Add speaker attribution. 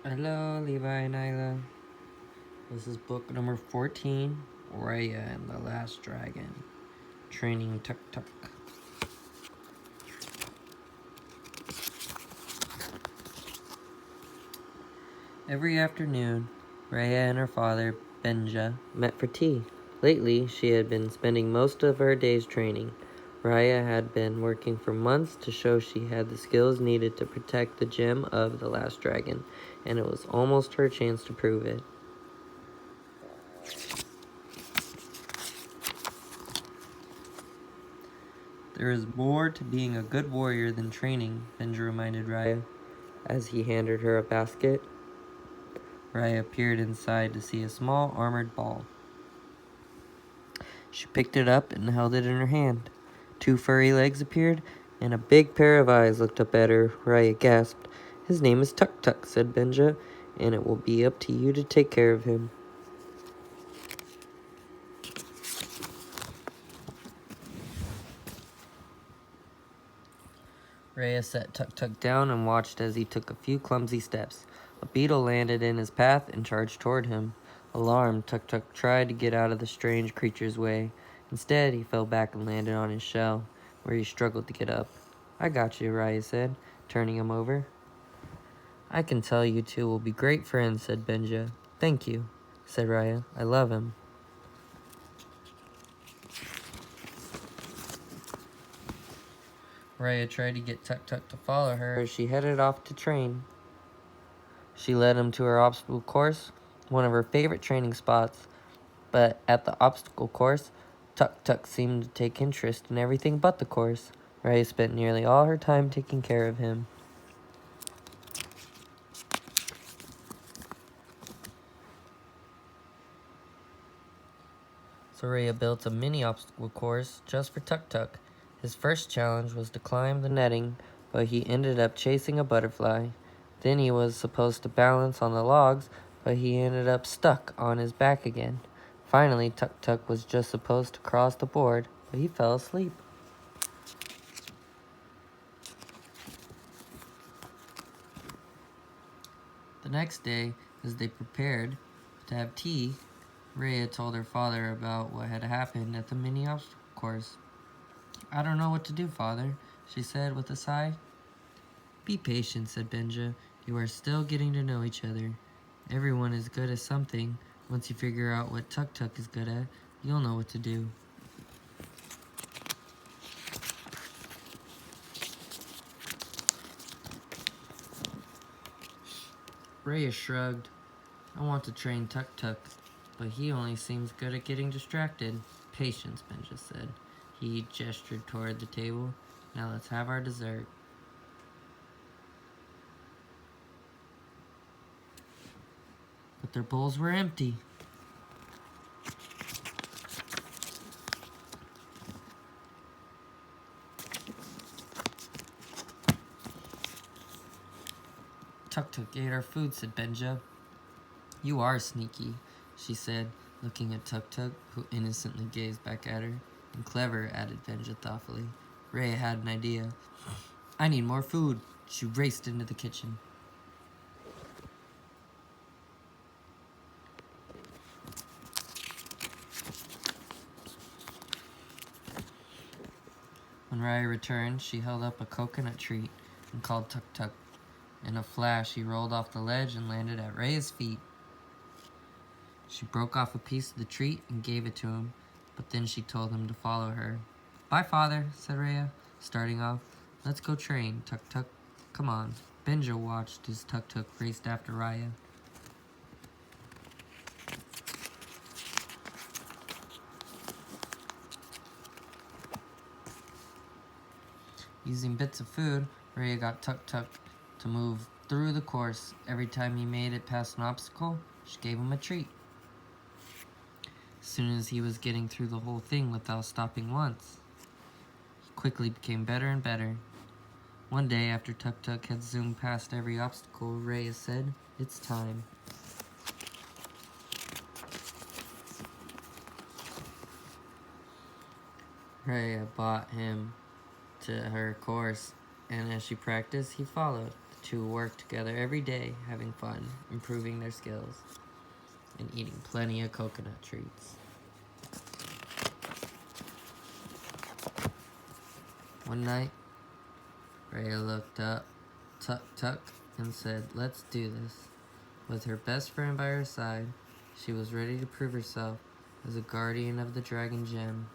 Speaker 1: Hello, Levi and Isla. This is book number 14, Raya and the Last Dragon, Training Tuk Tuk. Every afternoon, Raya and her father, Benja, met for tea. Lately, she had been spending most of her days training. Raya had been working for months to show she had the skills needed to protect the gem of the Last Dragon, and it was almost her chance to prove it. There is more to being a good warrior than training, Benja reminded Raya, as he handed her a basket. Raya peered inside to see a small armored ball. She picked it up and held it in her hand. Two furry legs appeared, and a big pair of eyes looked up at her. Raya gasped. "His name is Tuk Tuk," said Benja, "and it will be up to you to take care of him." Raya set Tuk Tuk down and watched as he took a few clumsy steps. A beetle landed in his path and charged toward him. Alarmed, Tuk Tuk tried to get out of the strange creature's way. Instead, he fell back and landed on his shell, where he struggled to get up. "I got you," Raya said, turning him over. "I can tell you two will be great friends," said Benja. "Thank you," said Raya. "I love him." Raya tried to get Tuk Tuk to follow her as she headed off to train. She led him to her obstacle course, one of her favorite training spots. But at the obstacle course, Tuk Tuk seemed to take interest in everything but the course. Raya spent nearly all her time taking care of him. So Raya built a mini obstacle course just for Tuk Tuk. His first challenge was to climb the netting, but he ended up chasing a butterfly. Then he was supposed to balance on the logs, but he ended up stuck on his back again. Finally, Tuk Tuk was just supposed to cross the board, but he fell asleep. The next day, as they prepared to have tea, Raya told her father about what had happened at the mini obstacle course. "I don't know what to do, father," she said with a sigh. "Be patient," said Benja. "You are still getting to know each other. Everyone is good at something. Once you figure out what Tuk Tuk is good at, you'll know what to do." Raya shrugged. "I want to train Tuk Tuk, but he only seems good at getting distracted." "Patience," Benja said. He gestured toward the table. "Now let's have our dessert." But their bowls were empty. "Tuk Tuk ate our food," said Benja. "You are sneaky," she said, looking at Tuk Tuk, who innocently gazed back at her. "And clever," added Benja thoughtfully. Raya had an idea. "I need more food." She raced into the kitchen. When Raya returned, she held up a coconut treat and called Tuk Tuk. In a flash, he rolled off the ledge and landed at Raya's feet. She broke off a piece of the treat and gave it to him, but then she told him to follow her. "Bye, father," said Raya, starting off. "Let's go train, Tuk Tuk. Come on." Benja watched as Tuk Tuk raced after Raya. Using bits of food, Raya got Tuk Tuk to move through the course. Every time he made it past an obstacle, she gave him a treat. As soon as he was getting through the whole thing without stopping once, he quickly became better and better. One day, after Tuk Tuk had zoomed past every obstacle, Raya said, "It's time." Raya brought him to her course, and as she practiced, he followed. The two worked together every day, having fun, improving their skills, and eating plenty of coconut treats. One night, Rhea looked up, Tuk Tuk, and said, "Let's do this." With her best friend by her side, she was ready to prove herself as a guardian of the Dragon Gem.